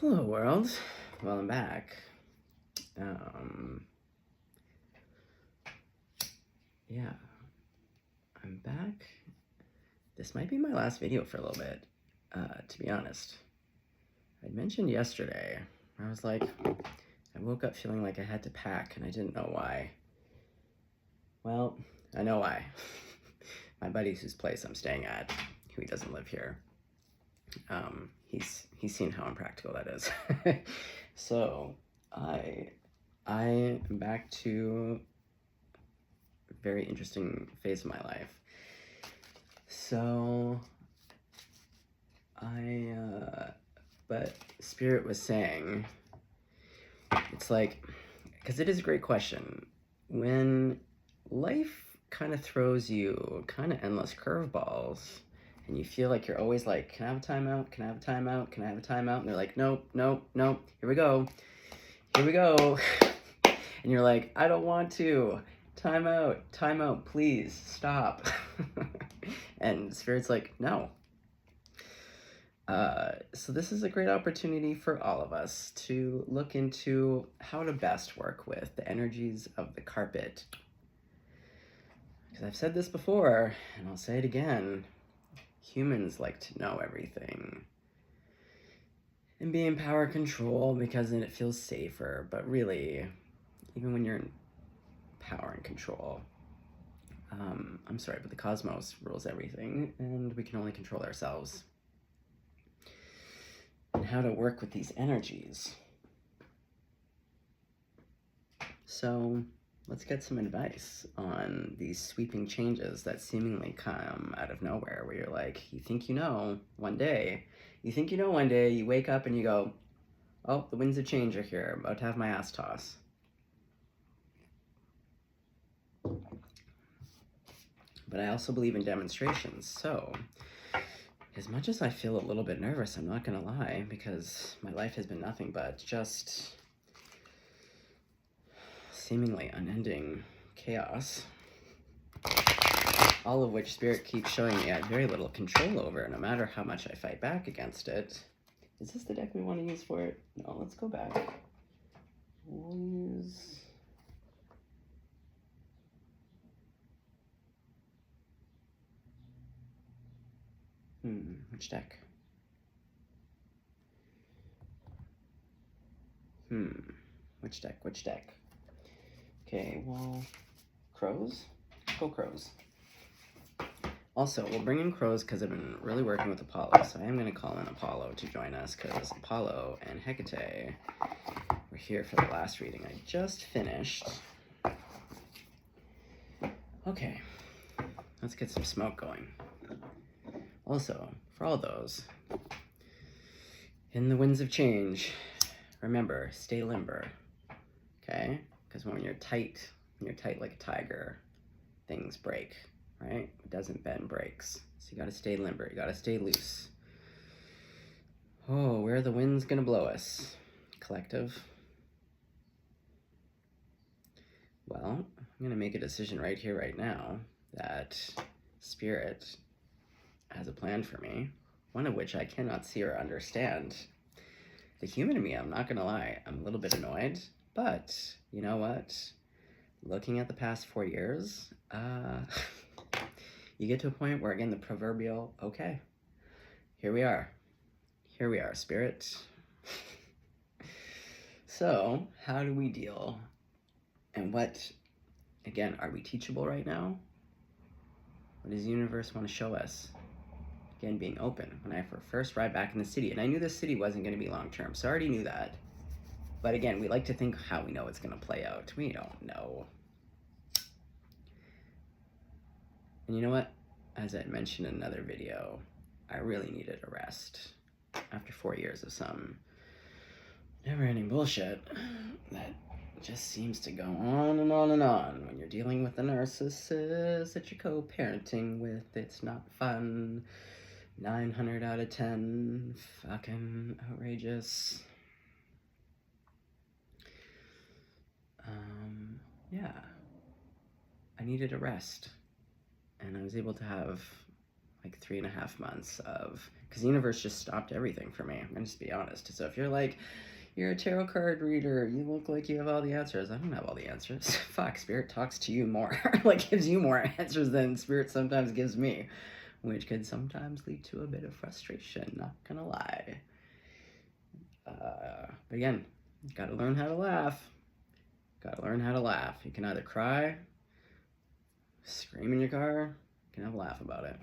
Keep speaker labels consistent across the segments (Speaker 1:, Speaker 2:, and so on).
Speaker 1: Hello, world. Well, I'm back. Um, yeah, I'm back. This might be my last video for a little bit, to be honest. I mentioned yesterday, I was like, I woke up feeling like I had to pack, and I didn't know why. Well, I know why. My buddy whose place I'm staying at, who doesn't live here, he's seen how impractical that is. So, I am back to a very interesting phase of my life. So, but Spirit was saying, it's like, because it is a great question. When life kind of throws you kind of endless curveballs, and you feel like you're always like, can I have a timeout? Can I have a timeout? Can I have a timeout? And they're like, nope, nope, nope, here we go. Here we go. And you're like, I don't want to. Time out, please, stop. And Spirit's like, no. So this is a great opportunity for all of us to look into how to best work with the energies of the carpet. Because I've said this before, and I'll say it again, humans like to know everything and be in power control because then it feels safer. But really, even when you're in power and control, I'm sorry, but the cosmos rules everything, and we can only control ourselves. And how to work with these energies. So let's get some advice on these sweeping changes that seemingly come out of nowhere, where you're like, you think you know one day, you wake up and you go, oh, the winds of change are here, I'm about to have my ass toss. But I also believe in demonstrations, so as much as I feel a little bit nervous, I'm not gonna lie, because my life has been nothing but just seemingly unending chaos, all of which Spirit keeps showing me I have very little control over, no matter how much I fight back against it. Is this the deck we want to use for it? No, let's go back. We'll use... which deck? Which deck? Okay, well, crows? Go crows. Also, we'll bring in crows because I've been really working with Apollo, so I am going to call in Apollo to join us because Apollo and Hecate were here for the last reading I just finished. Okay, let's get some smoke going. Also, for all those in the winds of change, remember, stay limber, okay? Because when you're tight like a tiger, things break, right? It doesn't bend, breaks. So you gotta stay limber, you gotta stay loose. Oh, where are the winds gonna blow us? Collective. Well, I'm gonna make a decision right here, right now, that Spirit has a plan for me, one of which I cannot see or understand. The human in me, I'm not gonna lie, I'm a little bit annoyed, but you know what? Looking at the past 4 years, you get to a point where, again, the proverbial, okay, here we are, Spirit. So, how do we deal? And what, again, are we teachable right now? What does the universe want to show us? Again, being open. When I first arrived back in the city, and I knew this city wasn't going to be long-term, so I already knew that. But again, we like to think how we know it's going to play out. We don't know. And you know what? As I mentioned in another video, I really needed a rest. After 4 years of some never-ending bullshit that just seems to go on and on and on. When you're dealing with a narcissist that you're co-parenting with, it's not fun. 900 out of 10, fucking outrageous. Yeah, I needed a rest, and I was able to have like 3.5 months of because the universe just stopped everything for me. I'm gonna just be honest. So if you're like, you're a tarot card reader, you look like you have all the answers. I don't have all the answers. Fuck, Spirit talks to you more, like gives you more answers than Spirit sometimes gives me, which could sometimes lead to a bit of frustration, not gonna lie. But again, you gotta learn how to laugh. Gotta learn how to laugh. You can either cry, scream in your car, you can have a laugh about it.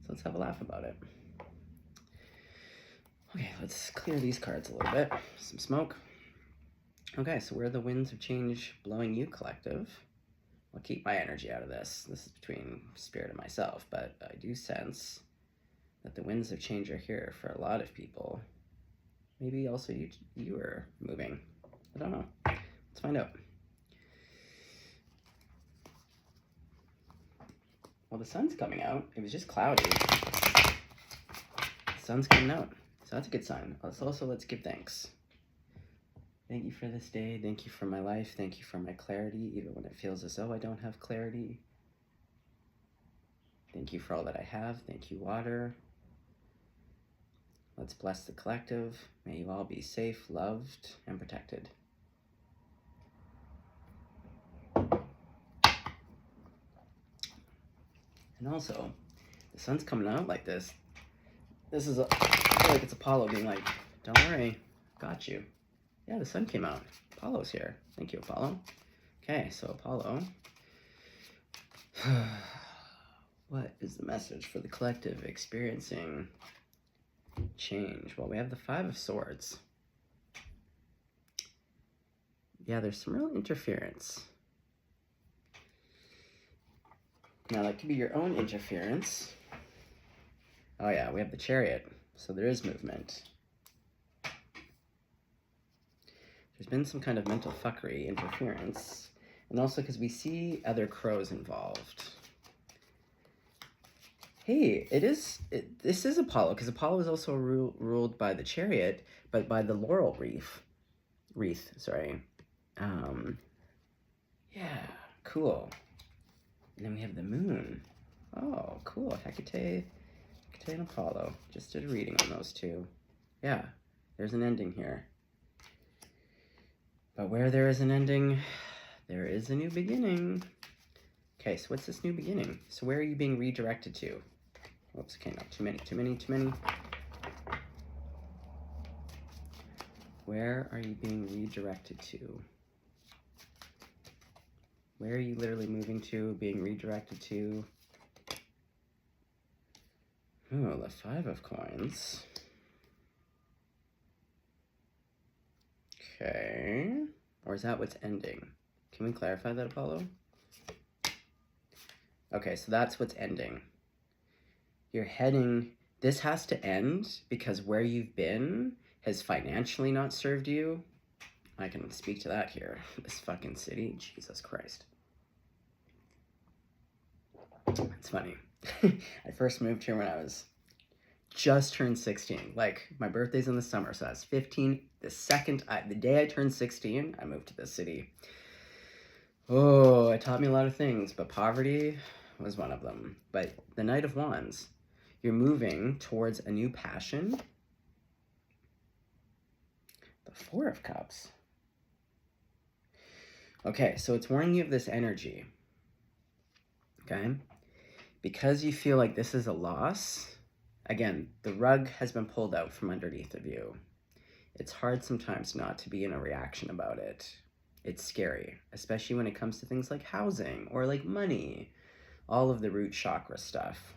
Speaker 1: So let's have a laugh about it. Okay, let's clear these cards a little bit. Some smoke. Okay, so where are the winds of change blowing you, collective? I'll keep my energy out of this. This is between Spirit and myself, but I do sense that the winds of change are here for a lot of people. Maybe also you are moving. I don't know. Let's find out. Well, the sun's coming out. It was just cloudy. The sun's coming out. So that's a good sign. Let's give thanks. Thank you for this day. Thank you for my life. Thank you for my clarity, even when it feels as though I don't have clarity. Thank you for all that I have. Thank you, water. Let's bless the collective. May you all be safe, loved, and protected. And also, the sun's coming out like this. This is, I feel like it's Apollo being like, don't worry, got you. Yeah, the sun came out. Apollo's here. Thank you, Apollo. Okay, so Apollo. What is the message for the collective experiencing change? Well, we have the Five of Swords. Yeah, there's some real interference. Now, that could be your own interference. Oh yeah, we have the Chariot, so there is movement. There's been some kind of mental fuckery, interference, and also because we see other crows involved. Hey, this is Apollo, because Apollo is also ruled by the Chariot, but by the laurel wreath, sorry. Yeah, cool. And then we have the moon. Oh, cool. Hecate and Apollo. Just did a reading on those two. Yeah, there's an ending here. But where there is an ending, there is a new beginning. Okay, so what's this new beginning? So where are you being redirected to? Whoops, okay, no, too many. Where are you being redirected to? Where are you literally moving to, being redirected to? Oh, the Five of Coins. Okay. Or is that what's ending? Can we clarify that, Apollo? Okay, so that's what's ending. You're heading... This has to end because where you've been has financially not served you. I can speak to that here. This fucking city. Jesus Christ. It's funny. I first moved here when I was just turned 16. Like, my birthday's in the summer, so I was 15. The day I turned 16, I moved to this city. Oh, it taught me a lot of things, but poverty was one of them. But the Knight of Wands, you're moving towards a new passion. The Four of Cups. Okay, so it's warning you of this energy. Okay? Because you feel like this is a loss, again, the rug has been pulled out from underneath of you. It's hard sometimes not to be in a reaction about it. It's scary, especially when it comes to things like housing or like money, all of the root chakra stuff.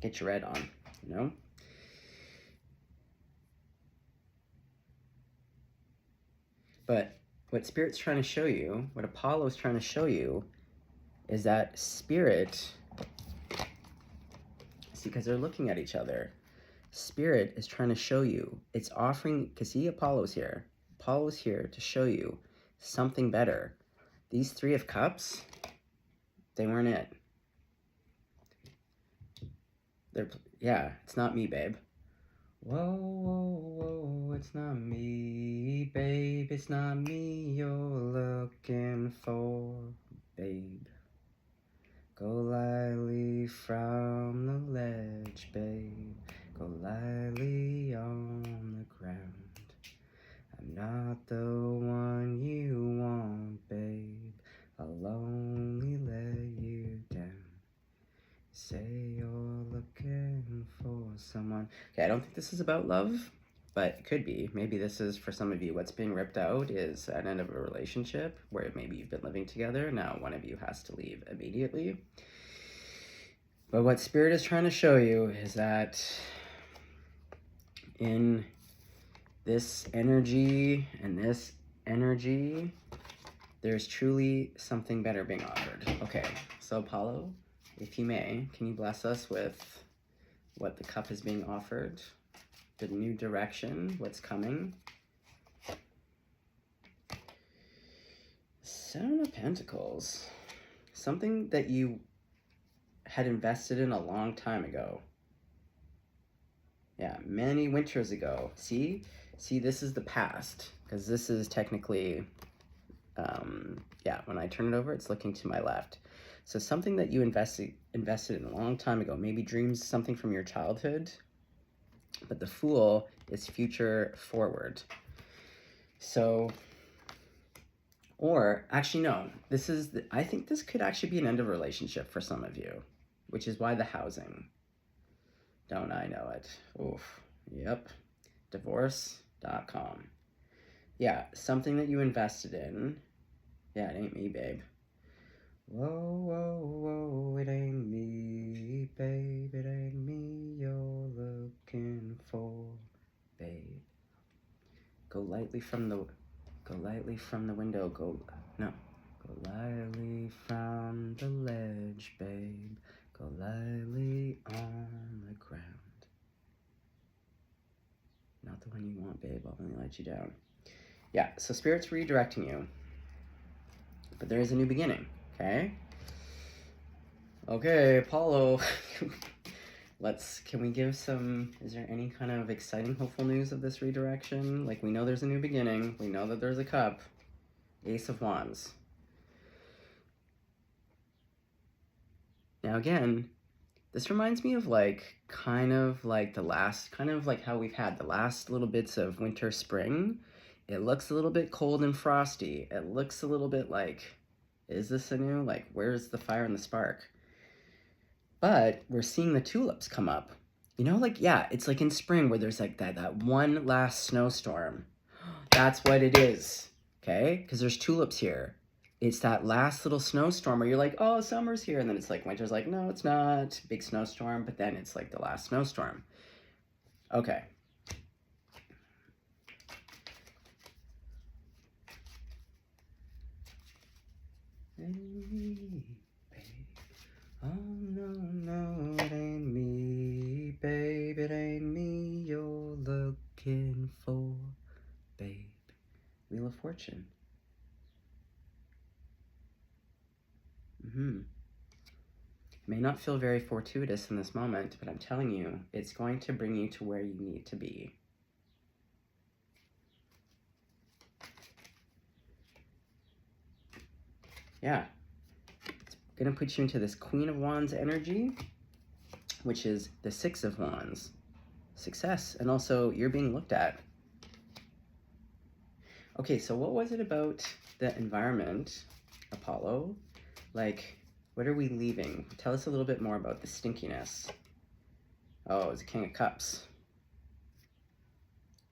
Speaker 1: Get your red on, you know? But what Spirit's trying to show you, what Apollo's trying to show you, is that Spirit, see, because they're looking at each other, Spirit is trying to show you, it's offering, because see, Apollo's here. Apollo's here to show you something better. These Three of Cups, they weren't it. Yeah, it's not me, babe. Whoa, whoa, whoa, it's not me, babe. It's not me you're looking for, babe. Go lightly from the ledge, babe. Go lightly on the ground. I'm not the one you want, babe. I'll only let you down. Say you're looking for someone. Okay, I don't think this is about love, but it could be. Maybe this is, for some of you, what's being ripped out is an end of a relationship where maybe you've been living together. Now one of you has to leave immediately. But what Spirit is trying to show you is that in this energy and this energy, there's truly something better being offered. Okay, so Apollo, if you may, can you bless us with what the cup is being offered, the new direction, what's coming? Seven of Pentacles, something that you had invested in a long time ago. Yeah, many winters ago. See, this is the past, because this is technically, yeah, when I turn it over, it's looking to my left. So something that you invested in a long time ago, maybe dreams, something from your childhood, but the Fool is future forward. So, or actually no, this is, I think this could actually be an end of a relationship for some of you, which is why the housing. Don't I know it? Oof. Yep. Divorce.com. Yeah, something that you invested in. Yeah, it ain't me, babe. Whoa, whoa, whoa, it ain't me, babe, it ain't me you're looking for, babe. Go lightly from the window, go lightly from the ledge, babe. Go lightly on the ground. Not the one you want, babe, I'll only let you down. Yeah, so Spirit's redirecting you. But there is a new beginning, okay? Okay, Apollo. Can we give some, is there any kind of exciting, hopeful news of this redirection? Like, we know there's a new beginning. We know that there's a cup. Ace of Wands. Now again, this reminds me of kind of like how we've had the last little bits of winter, spring. It looks a little bit cold and frosty. It looks a little bit like, is this a new, where's the fire and the spark? But we're seeing the tulips come up. You know, yeah, it's like in spring where there's that one last snowstorm. That's what it is, okay? Because there's tulips here. It's that last little snowstorm where you're like, oh, summer's here. And then it's like, winter's like, no, it's not. Big snowstorm. But then it's like the last snowstorm. Okay. Oh, no, it ain't me, babe. It ain't me you're looking for, babe. Wheel of Fortune. May not feel very fortuitous in this moment, but I'm telling you, it's going to bring you to where you need to be. Yeah. It's going to put you into this Queen of Wands energy, which is the Six of Wands. Success, and also you're being looked at. Okay, so what was it about the environment, Apollo? What are we leaving? Tell us a little bit more about the stinkiness. Oh, it's a King of Cups.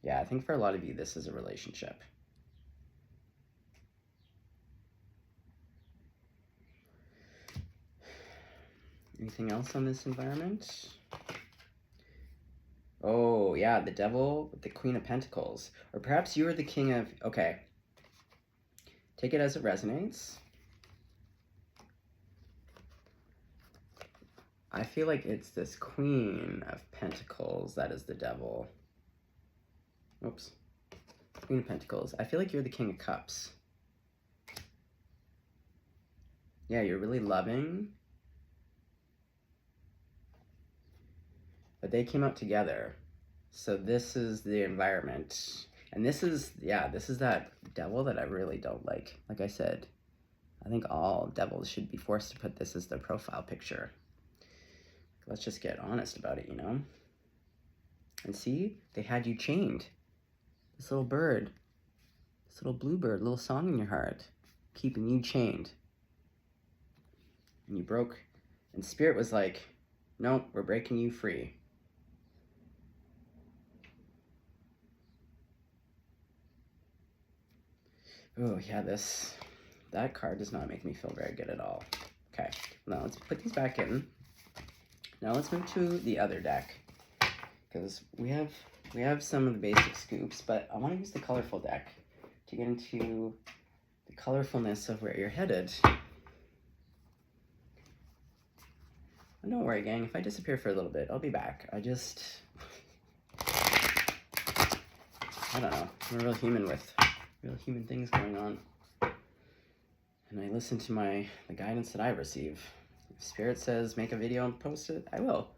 Speaker 1: Yeah, I think for a lot of you, this is a relationship. Anything else on this environment? Oh, yeah, the Devil with the Queen of Pentacles. Or perhaps you are the King of... Okay. Take it as it resonates. I feel like it's this Queen of Pentacles that is the Devil. Oops. Queen of Pentacles. I feel like you're the King of Cups. Yeah, you're really loving. But they came out together. So this is the environment. And this is, yeah, this is that Devil that I really don't like. Like I said, I think all devils should be forced to put this as their profile picture. Let's just get honest about it, you know? And see, they had you chained. This little bird, this little bluebird, little song in your heart, keeping you chained. And you broke, and Spirit was like, no, we're breaking you free. Oh, yeah, that card does not make me feel very good at all. Okay, now let's put these back in. Now let's move to the other deck, because we have some of the basic scoops, but I want to use the colorful deck to get into the colorfulness of where you're headed. And don't worry, gang, if I disappear for a little bit, I'll be back. I don't know, I'm a real human with real human things going on. And I listen to the guidance that I receive. If Spirit says make a video and post it, I will.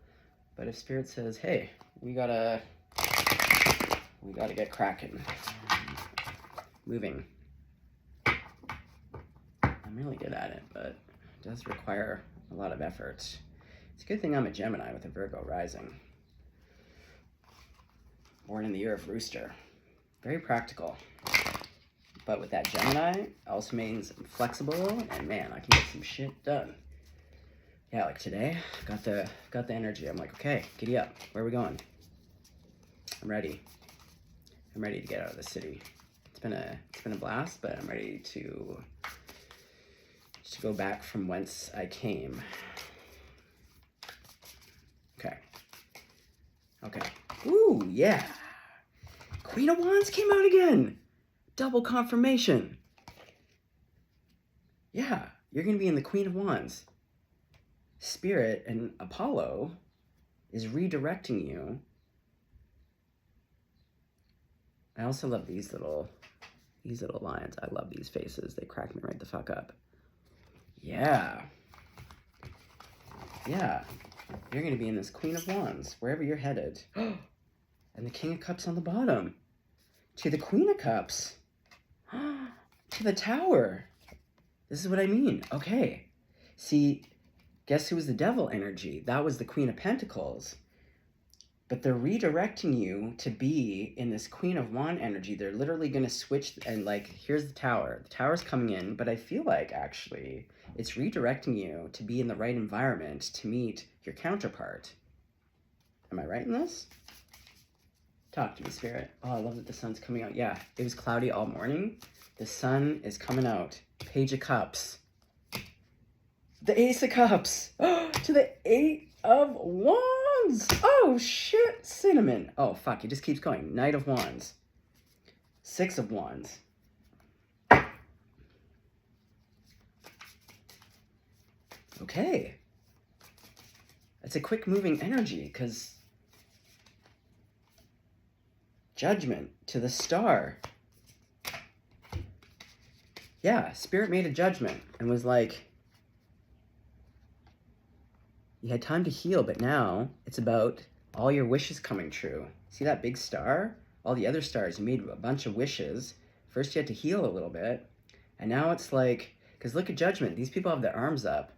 Speaker 1: But if Spirit says, hey, we gotta get cracking, moving. I'm really good at it, but it does require a lot of effort. It's a good thing I'm a Gemini with a Virgo rising. Born in the year of Rooster. Very practical. But with that Gemini, also means I'm flexible, and man, I can get some shit done. Yeah, like today, got the energy. I'm like, okay, giddy up. Where are we going? I'm ready. I'm ready to get out of the city. It's been a blast, but I'm ready to go back from whence I came. Okay. Okay. Ooh, yeah. Queen of Wands came out again. Double confirmation. Yeah, you're going to be in the Queen of Wands. Spirit and Apollo is redirecting you. I also love these little lines. I love these faces. They crack me right the fuck up. Yeah. Yeah. You're going to be in this Queen of Wands, wherever you're headed. And the King of Cups on the bottom. To the Queen of Cups. To the Tower. This is what I mean. Okay. See, guess who was the devil energy? That was the Queen of Pentacles. But they're redirecting you to be in this Queen of Wand energy. They're literally going to switch, and like, here's the Tower. The Tower's coming in, but I feel like, actually, it's redirecting you to be in the right environment to meet your counterpart. Am I right in this? Talk to me, Spirit. Oh, I love that the sun's coming out. Yeah, it was cloudy all morning. The sun is coming out. Page of Cups. The Ace of Cups. To the Eight of Wands. Oh, shit. Cinnamon. Oh, fuck. It just keeps going. Knight of Wands. Six of Wands. Okay. That's a quick moving energy, because Judgment to the Star. Yeah, Spirit made a judgment and was like, you had time to heal, but now it's about all your wishes coming true. See that big star? All the other stars, you made a bunch of wishes. First you had to heal a little bit, and now it's like, because look at Judgment. These people have their arms up.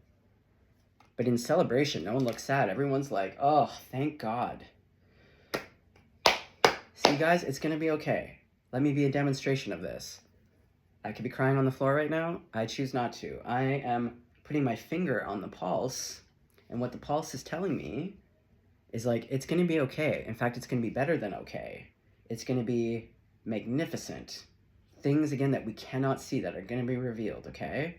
Speaker 1: But in celebration, no one looks sad. Everyone's like, oh, thank God. See, guys, it's going to be okay. Let me be a demonstration of this. I could be crying on the floor right now. I choose not to. I am putting my finger on the pulse, and what the pulse is telling me is like, it's going to be okay. In fact, it's going to be better than okay. It's going to be magnificent. Things, again, that we cannot see that are going to be revealed, okay?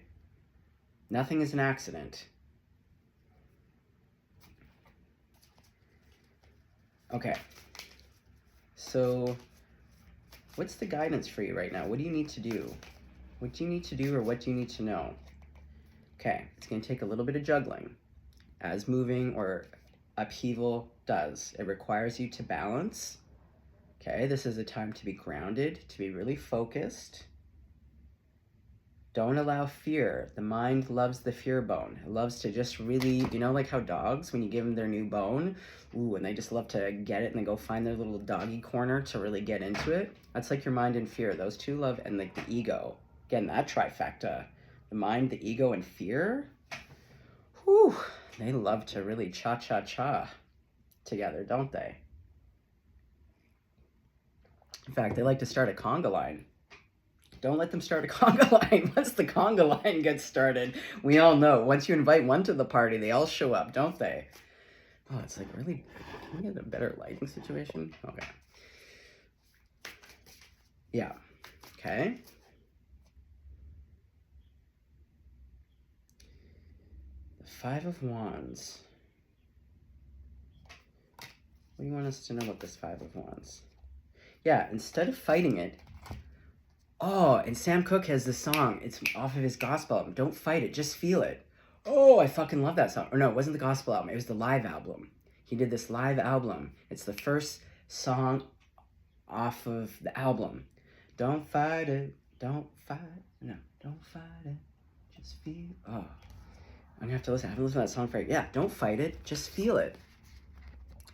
Speaker 1: Nothing is an accident. Okay. So, what's the guidance for you right now? What do you need to do? What do you need to do, or what do you need to know? Okay, it's going to take a little bit of juggling, as moving or upheaval does. It requires you to balance. Okay, this is a time to be grounded, to be really focused. Don't allow fear. The mind loves the fear bone. It loves to just really, you know, like how dogs, when you give them their new bone, ooh, and they just love to get it and they go find their little doggy corner to really get into it. That's like your mind and fear. Those two love, and like the ego. Again, that trifecta the mind, the ego, and fear, whew, they love to really cha-cha-cha together, don't they? In fact, they like to start a conga line. Don't let them start a conga line. Once the conga line gets started, we all know, once you invite one to the party, they all show up, don't they? Oh, it's like really, can we get a better lighting situation? Okay. Yeah, okay. The Five of Wands. What do you want us to know about this Five of Wands? Yeah, instead of fighting it, oh, and Sam Cooke has this song. It's off of his gospel album. Don't fight it, just feel it. Oh, I fucking love that song. Or no, it wasn't the gospel album. It was the live album. He did this live album. It's the first song off of the album. Don't fight it. Don't fight. No, don't fight it. Just feel. Oh, I'm gonna have to listen. I haven't listened to that song for. Yeah, don't fight it. Just feel it.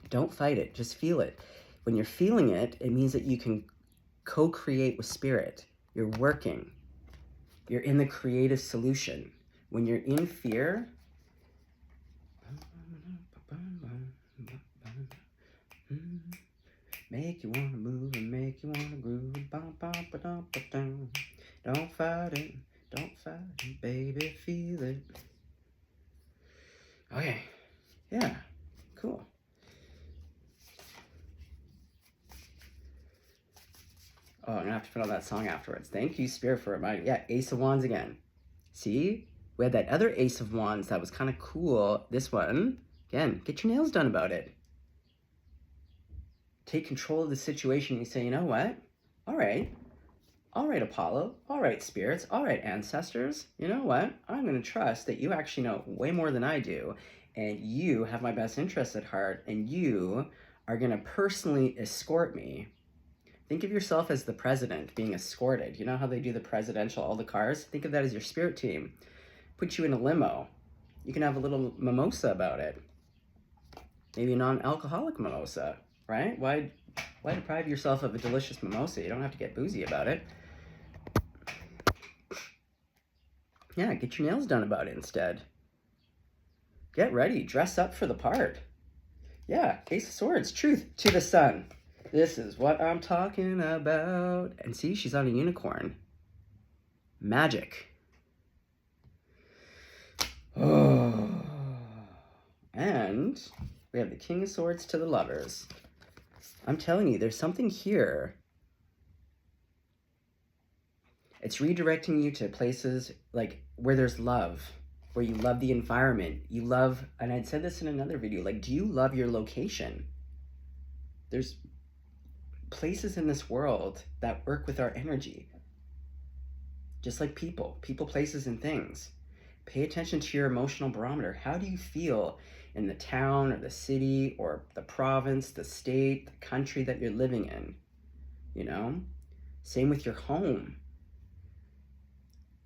Speaker 1: Don't fight it. Just feel it. When you're feeling it, it means that you can co-create with spirit. You're working. You're in the creative solution. When you're in fear, make you wanna move and make you wanna groove. Don't fight it, don't fight it, baby, feel it. Okay, yeah, cool. Oh, I'm gonna have to put on that song afterwards. Thank you, Spirit, for reminding me. Yeah, Ace of Wands again. See? We had that other Ace of Wands that was kind of cool. This one, again, get your nails done about it. Take control of the situation. You say, you know what? All right, Apollo. All right, spirits. All right, ancestors. You know what? I'm going to trust that you actually know way more than I do, and you have my best interests at heart, and you are going to personally escort me. Think of yourself as the president being escorted. You know how they do the presidential, all the cars? Think of that as your spirit team. Put you in a limo. You can have a little mimosa about it. Maybe a non-alcoholic mimosa, right? Why deprive yourself of a delicious mimosa? You don't have to get boozy about it. Yeah, get your nails done about it instead. Get ready. Dress up for the part. Yeah, Ace of Swords. Truth to the sun. This is what I'm talking about. And see, she's on a unicorn. Magic. Oh. And we have the King of Swords to the Lovers. I'm telling you, there's something here. It's redirecting you to places like where there's love, where you love the environment. You love, and I'd said this in another video, like, do you love your location? There's places in this world that work with our energy. Just like people, places, and things. Pay attention to your emotional barometer. How do you feel in the town or the city or the province, the state, the country that you're living in? You know? Same with your home.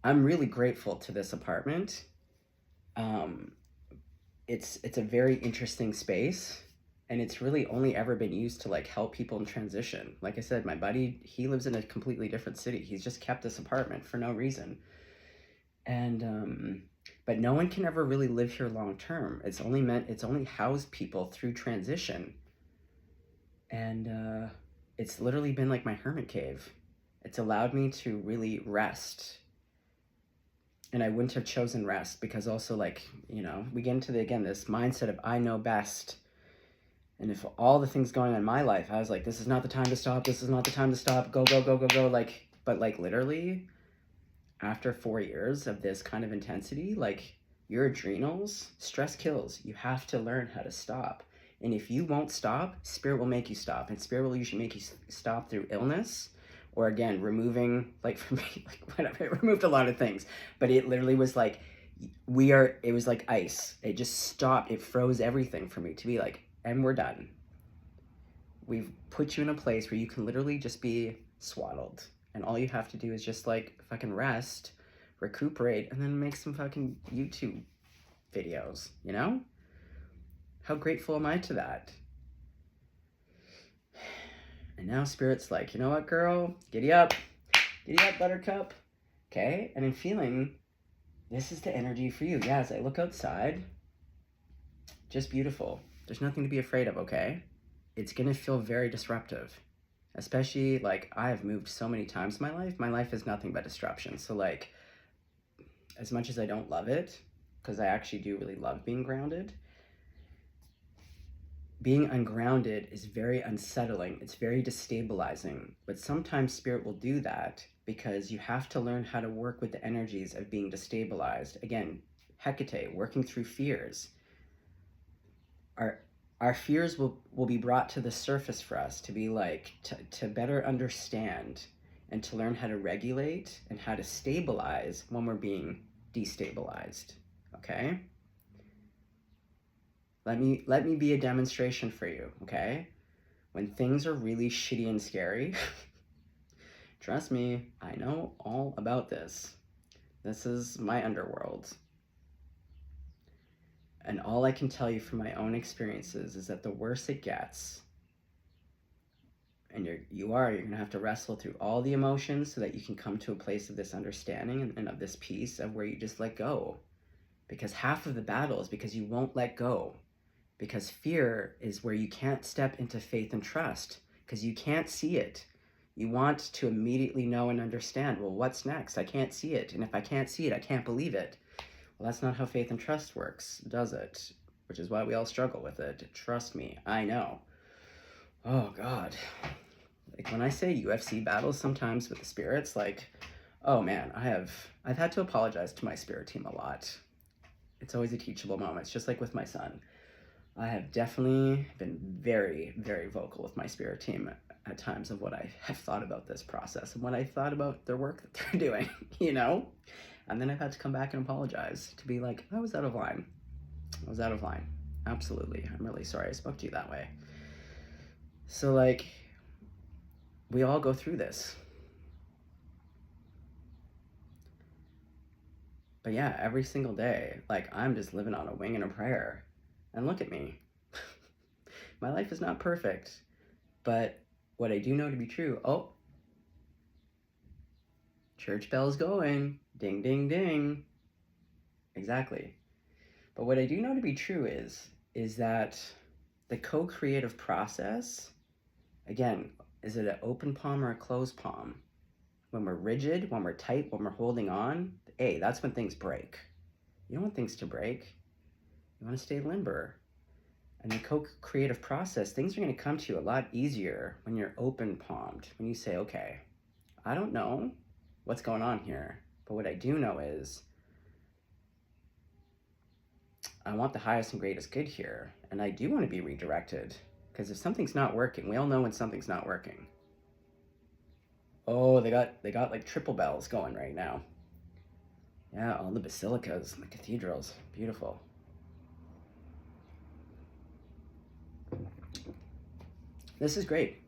Speaker 1: I'm really grateful to this apartment. It's a very interesting space. And it's really only ever been used to like help people in transition. Like I said, my buddy, he lives in a completely different city. He's just kept this apartment for no reason. And, but no one can ever really live here long term. It's only housed people through transition. And it's literally been like my hermit cave. It's allowed me to really rest. And I wouldn't have chosen rest because also like, you know, we get into this mindset of I know best. And if all the things going on in my life, I was like, this is not the time to stop. This is not the time to stop. Go, go, go, go, go. Like, but like literally after 4 years of this kind of intensity, like your adrenals, stress kills. You have to learn how to stop. And if you won't stop, spirit will make you stop. And spirit will usually make you stop through illness or again, removing, like for me, like whatever, it removed a lot of things. But it literally was like, it was like ice. It just stopped. It froze everything for me to be like, and we're done. We've put you in a place where you can literally just be swaddled. And all you have to do is just like fucking rest, recuperate, and then make some fucking YouTube videos, you know? How grateful am I to that? And now Spirit's like, you know what, girl? Giddy up, buttercup. Okay? And I'm feeling this is the energy for you. Yeah, as I look outside, just beautiful. There's nothing to be afraid of, okay? It's gonna feel very disruptive. Especially, like, I've moved so many times in my life is nothing but disruption. So, like, as much as I don't love it, because I actually do really love being grounded, being ungrounded is very unsettling. It's very destabilizing. But sometimes spirit will do that because you have to learn how to work with the energies of being destabilized. Again, Hecate, working through fears. Our fears will be brought to the surface for us to be like, to better understand and to learn how to regulate and how to stabilize when we're being destabilized. Okay? Let me be a demonstration for you, okay? When things are really shitty and scary, trust me, I know all about this. This is my underworld. And all I can tell you from my own experiences is that the worse it gets, and you're gonna have to wrestle through all the emotions so that you can come to a place of this understanding and of this peace of where you just let go. Because half of the battle is because you won't let go. Because fear is where you can't step into faith and trust because you can't see it. You want to immediately know and understand, well, what's next? I can't see it. And if I can't see it, I can't believe it. Well, that's not how faith and trust works, does it? Which is why we all struggle with it. Trust me, I know. Oh, God. Like when I say UFC battles sometimes with the spirits, like, oh man, I've had to apologize to my spirit team a lot. It's always a teachable moment. It's just like with my son. I have definitely been very, very vocal with my spirit team at times of what I have thought about this process and what I thought about their work that they're doing, you know? And then I've had to come back and apologize to be like, I was out of line. I was out of line. Absolutely. I'm really sorry I spoke to you that way. So, like, we all go through this. But yeah, every single day, like, I'm just living on a wing and a prayer. And look at me. My life is not perfect. But what I do know to be true, oh, church bell's going. Ding, ding, ding. Exactly. But what I do know to be true is that the co-creative process, again, is it an open palm or a closed palm? When we're rigid, when we're tight, when we're holding on, hey, that's when things break. You don't want things to break. You want to stay limber. And the co-creative process, things are going to come to you a lot easier when you're open palmed. When you say, okay, I don't know what's going on here, but what I do know is I want the highest and greatest good here, and I do want to be redirected, because if something's not working, we all know when something's not working. Oh, they got like triple bells going right now. Yeah, all the basilicas and the cathedrals, beautiful. This is great.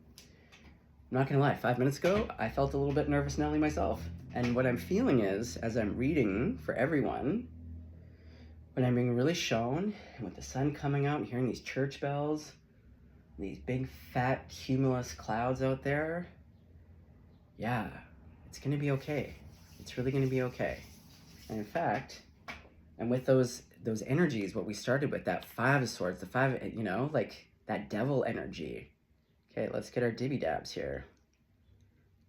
Speaker 1: I'm not gonna lie, 5 minutes ago, I felt a little bit nervous Nelly myself. And what I'm feeling is, as I'm reading for everyone, when I'm being really shown, and with the sun coming out and hearing these church bells, these big fat cumulus clouds out there, yeah, it's gonna be okay. It's really gonna be okay. And in fact, and with those energies, what we started with, that 5 of swords, the 5, you know, like that devil energy. Okay, let's get our dibby dabs here.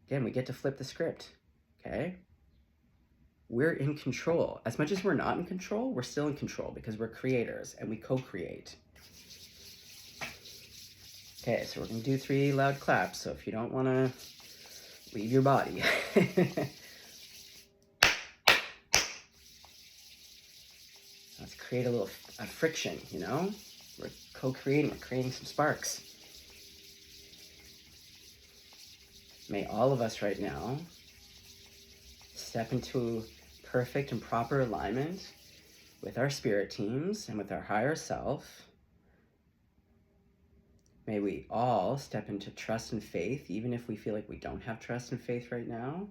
Speaker 1: Again, we get to flip the script, okay? We're in control. As much as we're not in control, we're still in control because we're creators and we co-create. Okay, so we're gonna do 3 loud claps, so if you don't wanna leave your body. Let's create a little friction, you know? We're co-creating, we're creating some sparks. May all of us right now step into perfect and proper alignment with our spirit teams and with our higher self. May we all step into trust and faith, even if we feel like we don't have trust and faith right now.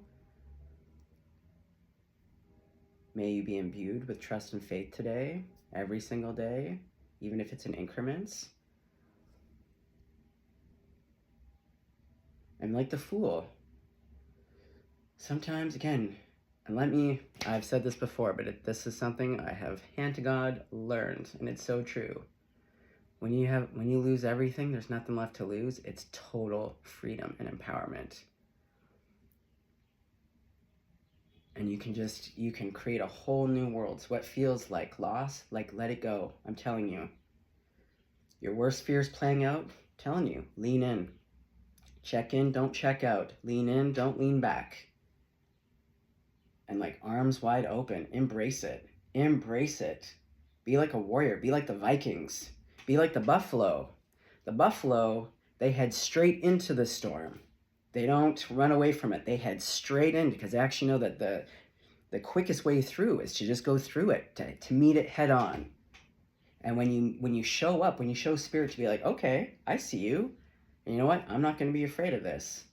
Speaker 1: May you be imbued with trust and faith today, every single day, even if it's in increments. And like the Fool, sometimes, again, And I've said this before, but this is something I have, hand to God, learned, and it's so true. When you lose everything, there's nothing left to lose. It's total freedom and empowerment. And you can create a whole new world. So what feels like loss, like let it go. I'm telling you. Your worst fears playing out, I'm telling you, lean in. Check in, don't check out. Lean in, don't lean back. And like arms wide open, embrace it. Embrace it. Be like a warrior, be like the Vikings. Be like the buffalo. The buffalo, they head straight into the storm. They don't run away from it. They head straight in because they actually know that the quickest way through is to just go through it, to meet it head on. And when you show up, when you show spirit to be like, okay, I see you. And you know what? I'm not going to be afraid of this.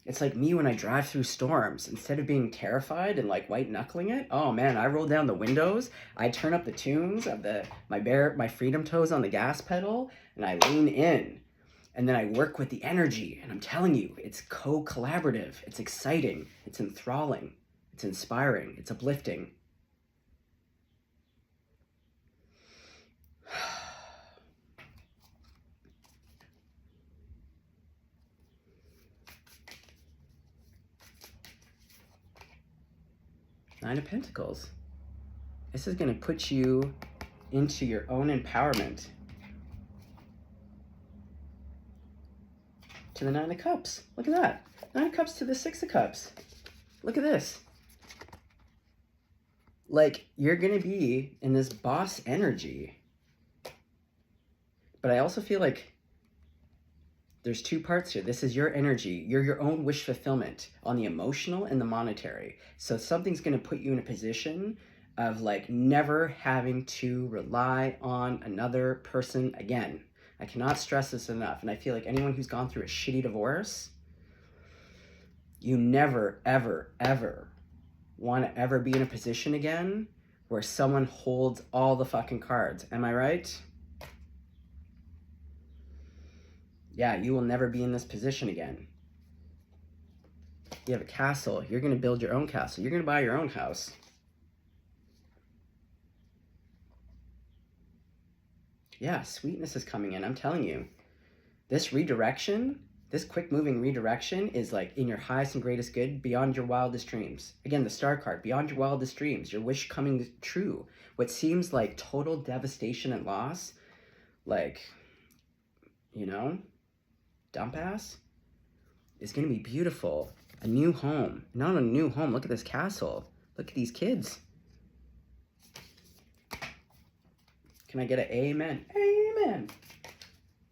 Speaker 1: It's like me when I drive through storms. Instead of being terrified and like white knuckling it, oh man, I roll down the windows, I turn up the tunes of my freedom toes on the gas pedal, and I lean in. And then I work with the energy, and I'm telling you, it's co-collaborative, it's exciting, it's enthralling, it's inspiring, it's uplifting. Nine of Pentacles. This is going to put you into your own empowerment. To the Nine of Cups. Look at that. Nine of Cups to the Six of Cups. Look at this. Like, you're going to be in this boss energy. But I also feel like there's two parts here. This is your energy. You're your own wish fulfillment on the emotional and the monetary. So something's going to put you in a position of like never having to rely on another person again. I cannot stress this enough. And I feel like anyone who's gone through a shitty divorce, you never, ever, ever want to ever be in a position again where someone holds all the fucking cards. Am I right? Yeah, you will never be in this position again. You have a castle. You're going to build your own castle. You're going to buy your own house. Yeah, sweetness is coming in. I'm telling you. This redirection, this quick moving redirection is like in your highest and greatest good, beyond your wildest dreams. Again, the star card, beyond your wildest dreams, your wish coming true. What seems like total devastation and loss, like, you know, dump ass, is going to be beautiful. A new home. Not a new home. Look at this castle. Look at these kids. Can I get an amen? Amen.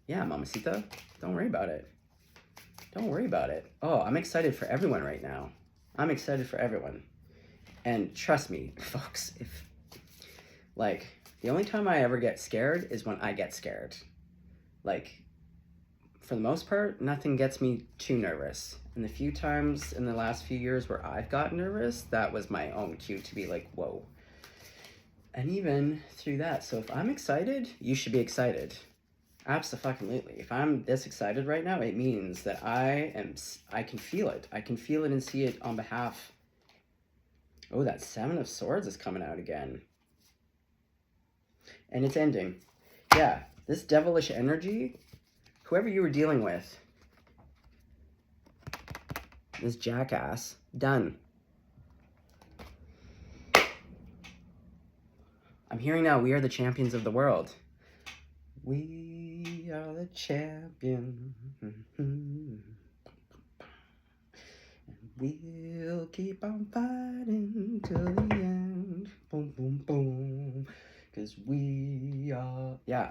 Speaker 1: Yeah, Mamacita. Don't worry about it. Don't worry about it. Oh, I'm excited for everyone right now. I'm excited for everyone. And trust me, folks, like, the only time I ever get scared is when I get scared. Like, for the most part, nothing gets me too nervous. And the few times in the last few years where I've gotten nervous, that was my own cue to be like, whoa. And even through that, so if I'm excited, you should be excited. Absolutely. If I'm this excited right now, it means that I can feel it. I can feel it and see it on behalf. Oh, that Seven of Swords is coming out again. And it's ending. Yeah, this devilish energy, whoever you were dealing with, this jackass, done. I'm hearing now, we are the champions of the world. We are the champions. And we'll keep on fighting till the end. Boom, boom, boom. Because we are... Yeah,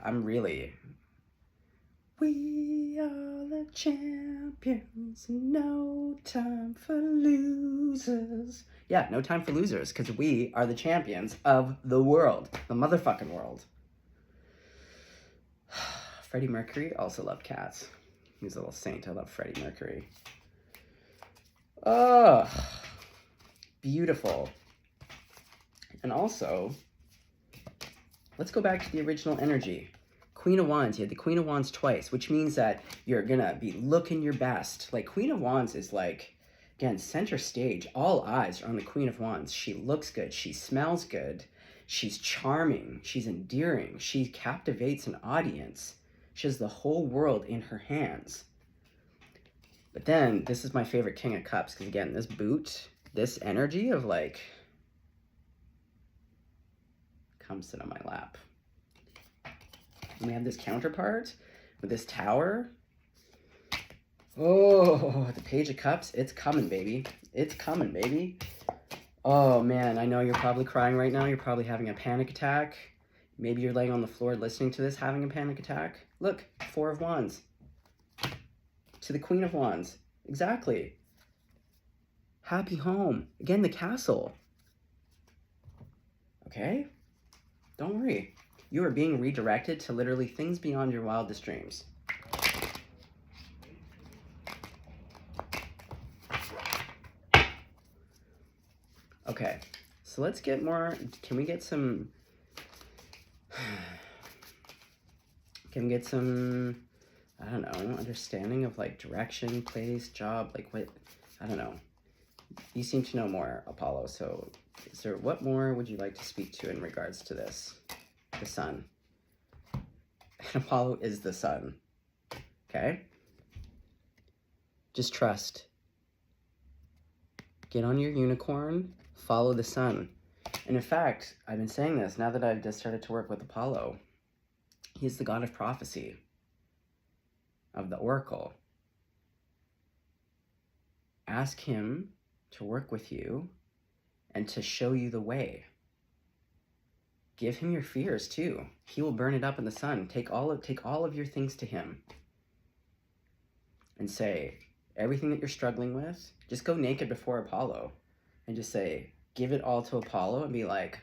Speaker 1: We are the champions. No time for losers. Yeah, no time for losers, because we are the champions of the world. The motherfucking world. Freddie Mercury also loved cats. He's a little saint. I love Freddie Mercury. Oh, beautiful. And also, let's go back to the original energy. Queen of Wands, you had the Queen of Wands twice, which means that you're gonna be looking your best. Like, Queen of Wands is like, Again, center stage, all eyes are on the Queen of Wands. She looks good. She smells good. She's charming. She's endearing. She captivates an audience. She has the whole world in her hands. But then, this is my favorite King of Cups, because again, this boot, this energy of like, come sit on my lap. And we have this counterpart with this Tower. Oh, the Page of Cups, it's coming, baby. It's coming, baby. Oh, man, I know you're probably crying right now. You're probably having a panic attack. Maybe you're laying on the floor listening to this, having a panic attack. Look, Four of Wands. To the Queen of Wands. Exactly. Happy home. Again, the Castle. Okay? Don't worry. You are being redirected to literally things beyond your wildest dreams. Okay, so let's get more, can we get some, I don't know, understanding of like direction, place, job, like what, I don't know. You seem to know more, Apollo, so is there, what more would you like to speak to in regards to this? The sun. And Apollo is the sun, okay? Just trust. Get on your unicorn, follow the sun. And in fact, I've been saying this now that I've just started to work with Apollo. He's the god of prophecy, of the oracle. Ask him to work with you and to show you the way. Give him your fears too. He will burn it up in the sun. Take all of your things to him and say, everything that you're struggling with, just go naked before Apollo and just say, give it all to Apollo and be like,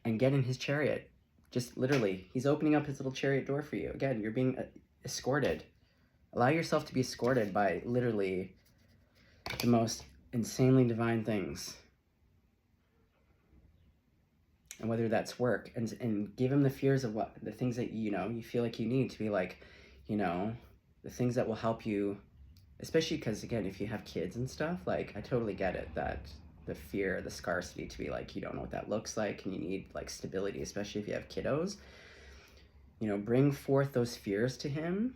Speaker 1: and get in his chariot. Just literally, he's opening up his little chariot door for you. Again, you're being escorted. Allow yourself to be escorted by literally the most insanely divine things. And whether that's work, and give him the fears of what, the things that, you know, you feel like you need to be like, you know, the things that will help you, especially because, again, if you have kids and stuff, like, I totally get it, that the fear, the scarcity to be like, you don't know what that looks like, and you need, like, stability, especially if you have kiddos. You know, bring forth those fears to him,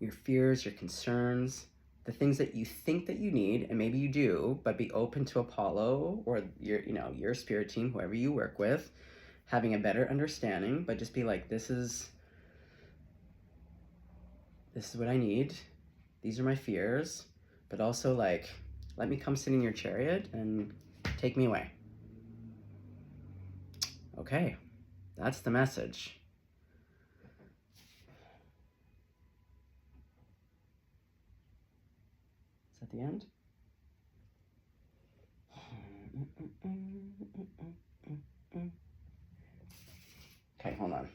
Speaker 1: your fears, your concerns, the things that you think that you need, and maybe you do, but be open to Apollo or your, you know, your spirit team, whoever you work with, having a better understanding, but just be like, this is what I need. These are my fears, but also like, let me come sit in your chariot and take me away. Okay, that's the message. Is that the end? Okay, hold on.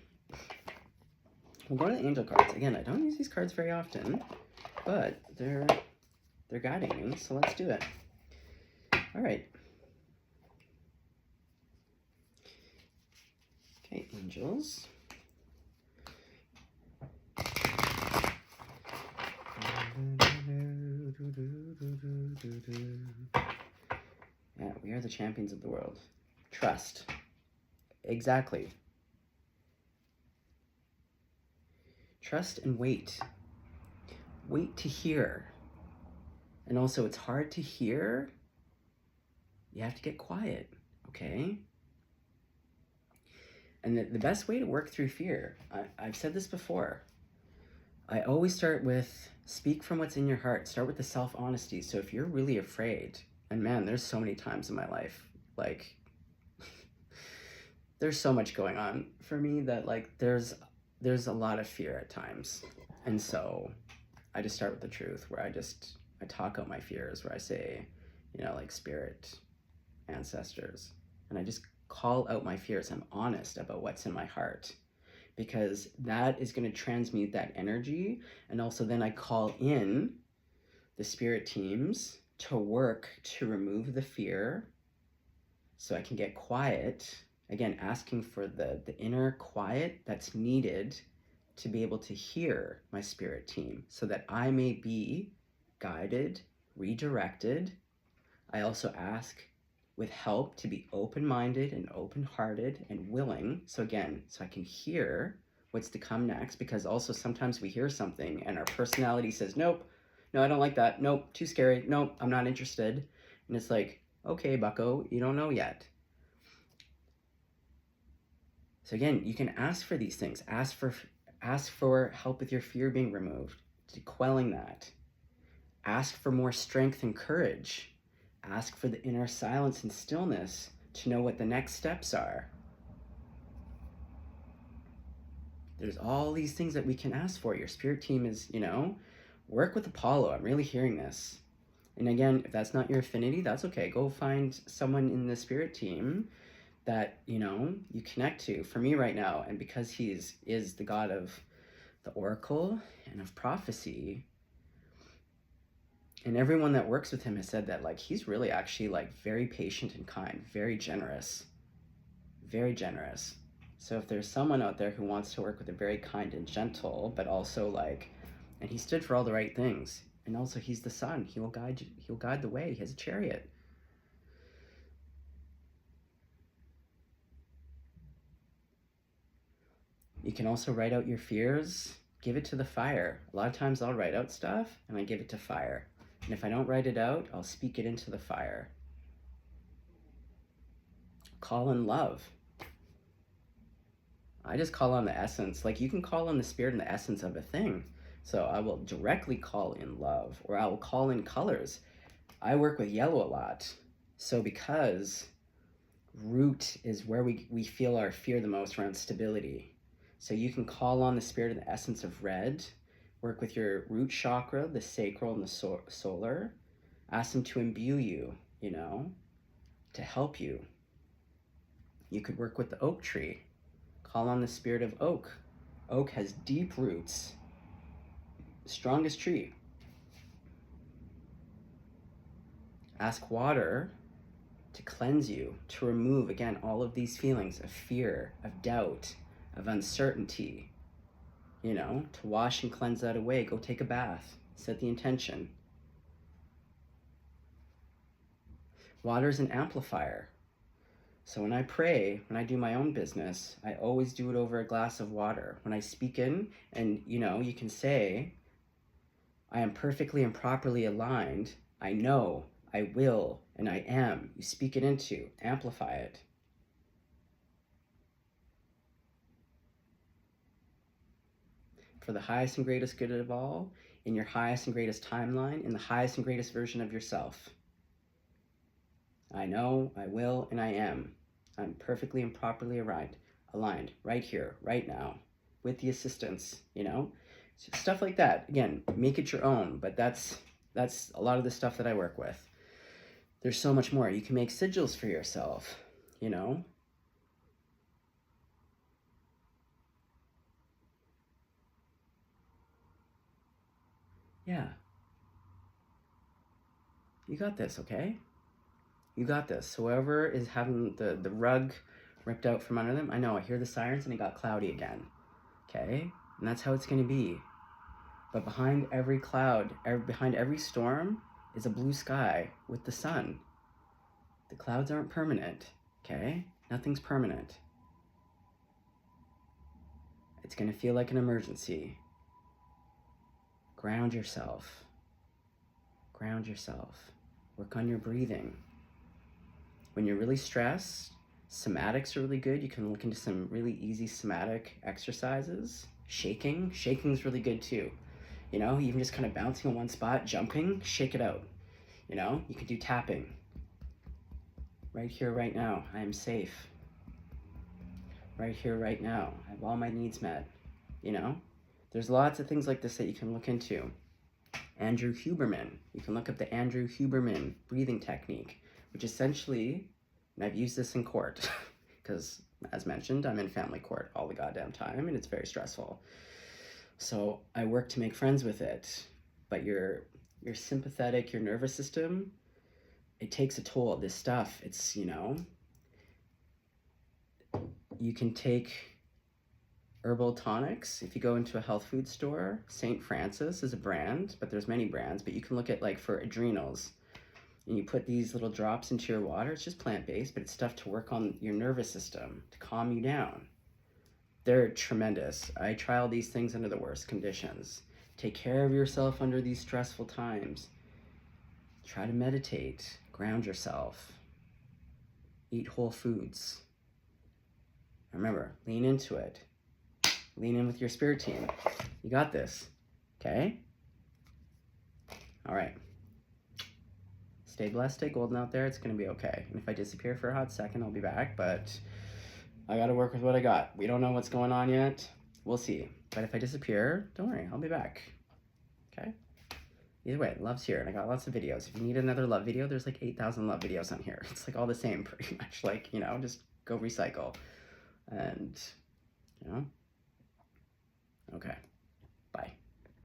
Speaker 1: We'll go to the angel cards. Again, I don't use these cards very often, but they're guiding me, so let's do it. All right. Okay, angels. Yeah, we are the champions of the world. Trust. Exactly. Trust and wait. Wait to hear. And also, it's hard to hear. You have to get quiet, okay? And the best way to work through fear, I've said this before, I always start with speak from what's in your heart. Start with the self-honesty. So if you're really afraid, and man, there's so many times in my life, like, there's so much going on for me that, like, there's a lot of fear at times. And so I just start with the truth, where I talk out my fears, where I say, you know, like, spirit, ancestors, and I just call out my fears. I'm honest about what's in my heart, because that is going to transmute that energy. And also then I call in the spirit teams to work to remove the fear so I can get quiet. Again, asking for the inner quiet that's needed to be able to hear my spirit team, so that I may be guided, redirected. I also ask with help to be open-minded and open-hearted and willing. So again, so I can hear what's to come next, because also sometimes we hear something and our personality says, nope, no, I don't like that. Nope, too scary. Nope, I'm not interested. And it's like, okay, bucko, you don't know yet. So again, you can ask for these things. Ask for help with your fear being removed, to quelling that. Ask for more strength and courage. Ask for the inner silence and stillness to know what the next steps are. There's all these things that we can ask for. Your spirit team is, work with Apollo. I'm really hearing this. And again, if that's not your affinity, that's okay. Go find someone in the spirit team that, you connect to. For me right now, and because he is the god of the oracle and of prophecy, and everyone that works with him has said that, like, he's really actually, like, very patient and kind, very generous, very generous. So if there's someone out there who wants to work with a very kind and gentle, but also, like, and he stood for all the right things, and also he's the sun, he'll guide you, he'll guide the way, he has a chariot. You can also write out your fears, give it to the fire. A lot of times I'll write out stuff and I give it to fire. And if I don't write it out, I'll speak it into the fire. Call in love. I just call on the essence. Like, you can call on the spirit and the essence of a thing. So I will directly call in love, or I will call in colors. I work with yellow a lot. So because root is where we feel our fear the most, around stability. So you can call on the spirit and the essence of red, work with your root chakra, the sacral and the solar, ask them to imbue you, to help you. You could work with the oak tree, call on the spirit of oak. Oak has deep roots, strongest tree. Ask water to cleanse you, to remove, again, all of these feelings of fear, of doubt, of uncertainty, to wash and cleanse that away. Go take a bath, set the intention. Water's an amplifier. So when I pray, when I do my own business, I always do it over a glass of water. When I speak in, and you can say, I am perfectly and properly aligned. I know, I will, and I am. You speak it into, amplify it. For the highest and greatest good of all, in your highest and greatest timeline, in the highest and greatest version of yourself. I know, I will, and I am. I'm perfectly and properly aligned right here, right now, with the assistance, stuff like that. Again, make it your own, but that's a lot of the stuff that I work with. There's so much more. You can make sigils for yourself, Yeah. You got this, okay? You got this. Whoever is having the rug ripped out from under them, I know, I hear the sirens and it got cloudy again, okay? And that's how it's going to be. But behind every cloud, behind every storm, is a blue sky with the sun. The clouds aren't permanent, okay? Nothing's permanent. It's going to feel like an emergency. Ground yourself. Ground yourself. Work on your breathing. When you're really stressed, somatics are really good. You can look into some really easy somatic exercises. Shaking's really good too. Even just kind of bouncing in one spot, jumping, shake it out. You could do tapping. Right here, right now, I am safe. Right here, right now, I have all my needs met. There's lots of things like this that you can look into. Andrew Huberman. You can look up the Andrew Huberman breathing technique, which essentially, and I've used this in court, because as mentioned, I'm in family court all the goddamn time, and it's very stressful. So I work to make friends with it, but your sympathetic, your nervous system, it takes a toll. This stuff, it's, you can take Herbal tonics. If you go into a health food store, St. Francis is a brand, but there's many brands, but you can look at like for adrenals, and you put these little drops into your water. It's just plant-based, but it's stuff to work on your nervous system, to calm you down. They're tremendous. I try all these things under the worst conditions. Take care of yourself under these stressful times. Try to meditate, ground yourself, eat whole foods. Remember, lean into it. Lean in with your spirit team. You got this, okay? All right. Stay blessed, stay golden out there. It's gonna be okay. And if I disappear for a hot second, I'll be back, but I gotta work with what I got. We don't know what's going on yet. We'll see. But if I disappear, don't worry, I'll be back, okay? Either way, love's here, and I got lots of videos. If you need another love video, there's like 8,000 love videos on here. It's like all the same, pretty much. Like, you know, just go recycle. And, you know, okay, bye.